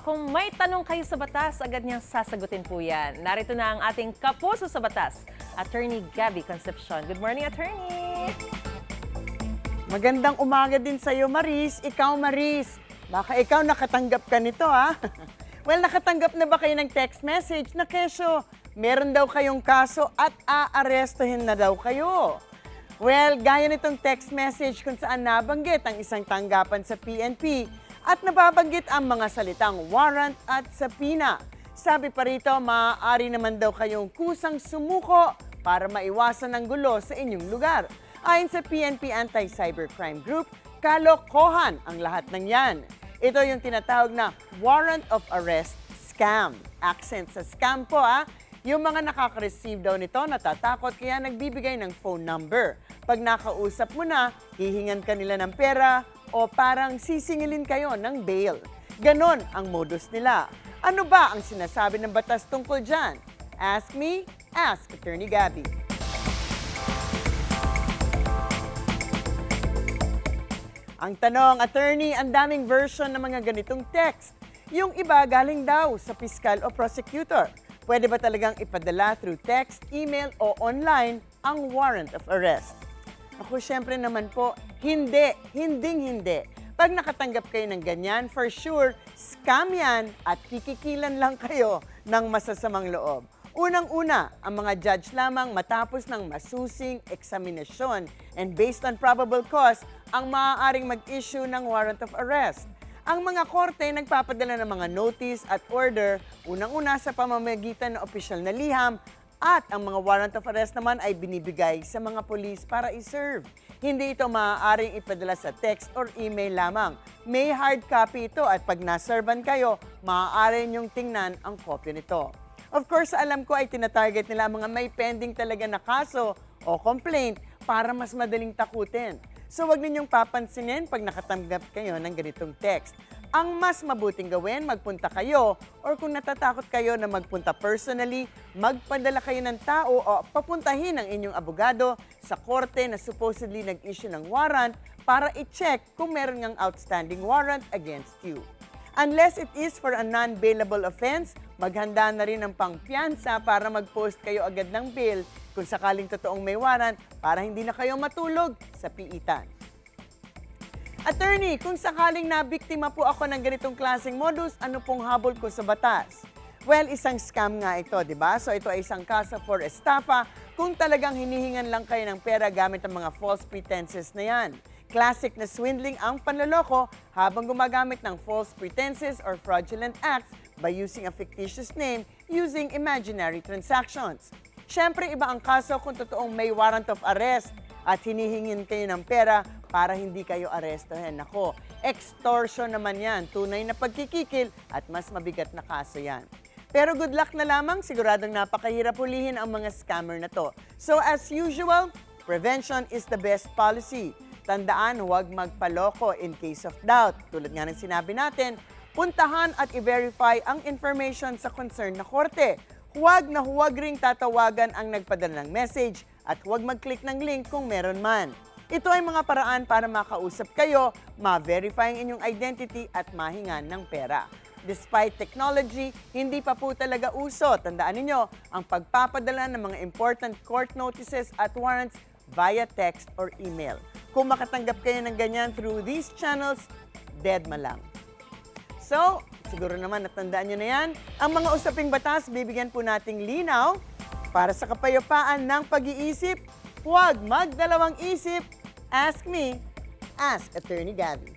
kung may tanong kayo sa batas, agad niyang sasagutin po yan. Narito na ang ating kapuso sa batas, Attorney Gabby Concepcion. Good morning, Attorney! Magandang umaga din sa'yo, Maris. Ikaw, Maris, baka ikaw nakatanggap ka nito, ha? Well, nakatanggap na ba kayo ng text message na kesyo? Meron daw kayong kaso at aarestuhin na daw kayo. Well, gaya nitong text message kung saan nabanggit ang isang tanggapan sa PNP at nababanggit ang mga salitang warrant at subpoena. Sabi pa rito, maaari naman daw kayong kusang sumuko para maiwasan ang gulo sa inyong lugar. Ayon sa PNP Anti-Cybercrime Group, kalokohan ang lahat ng yan. Ito yung tinatawag na warrant of arrest scam. Accent sa scam po, Yung mga nakaka-receive daw nito natatakot kaya nagbibigay ng phone number. Pag nakausap mo na, hihingan ka nila ng pera o parang sisingilin kayo ng bail. Ganon ang modus nila. Ano ba ang sinasabi ng batas tungkol dyan? Ask me, ask Attorney Gabby. Ang tanong, attorney, ang daming version ng mga ganitong text. Yung iba galing daw sa piskal o prosecutor. Pwede ba talagang ipadala through text, email o online ang warrant of arrest? Ako, syempre naman po, hindi. Pag nakatanggap kayo ng ganyan, for sure, scam yan at kikikilan lang kayo ng masasamang loob. Unang-una, ang mga judge lamang matapos ng masusing eksaminasyon and based on probable cause, ang maaaring mag-issue ng warrant of arrest. Ang mga korte nagpapadala ng mga notice at order, unang-una sa pamamagitan ng opisyal na liham, at ang mga warrant of arrest naman ay binibigay sa mga polis para i-serve. Hindi ito maaaring ipadala sa text or email lamang. May hard copy ito at pag naservan kayo, maaari niyong tingnan ang kopya nito. Of course, alam ko ay tinatarget nila mga may pending talaga na kaso o complaint para mas madaling takutin. So wag ninyong papansinin pag nakatanggap kayo ng ganitong text. Ang mas mabuting gawin, magpunta kayo or kung natatakot kayo na magpunta personally, magpadala kayo ng tao o papuntahin ang inyong abogado sa korte na supposedly nag-issue ng warrant para i-check kung meron ngang outstanding warrant against you. Unless it is for a non-bailable offense, maghanda na rin ng pangpiyansa para mag-post kayo agad ng bail kung sakaling totoong may warrant para hindi na kayo matulog sa piitan. Attorney, kung sakaling nabiktima po ako ng ganitong klaseng modus, ano pong habol ko sa batas? Well, isang scam nga ito, di ba? So ito ay isang kaso for estafa kung talagang hinihingan lang kayo ng pera gamit ang mga false pretenses na yan. Classic na swindling ang panloloko habang gumagamit ng false pretenses or fraudulent acts by using a fictitious name using imaginary transactions. Siyempre, iba ang kaso kung totoong may warrant of arrest at hinihingin kayo ng pera para hindi kayo arestohin. Nako, extortion naman yan, tunay na pagkikikil at mas mabigat na kaso yan. Pero good luck na lamang, siguradong napakahirap hulihin ang mga scammer na to. So as usual, prevention is the best policy. Tandaan, huwag magpaloko in case of doubt. Tulad nga ng sinabi natin, puntahan at i-verify ang information sa concerned na korte. Huwag na huwag ring tatawagan ang nagpadala ng message at huwag mag-click ng link kung meron man. Ito ay mga paraan para makausap kayo, ma-verify ang inyong identity at mahingan ng pera. Despite technology, hindi pa po talaga uso. Tandaan ninyo, ang pagpapadala ng mga important court notices at warrants via text or email. Kung makatanggap kayo ng ganyan through these channels, dead ma lang. So, siguro naman natandaan nyo na yan. Ang mga usaping batas, bibigyan po nating linaw para sa kapayapaan ng pag-iisip. Huwag magdalawang isip. Ask me, ask Attorney Gabby.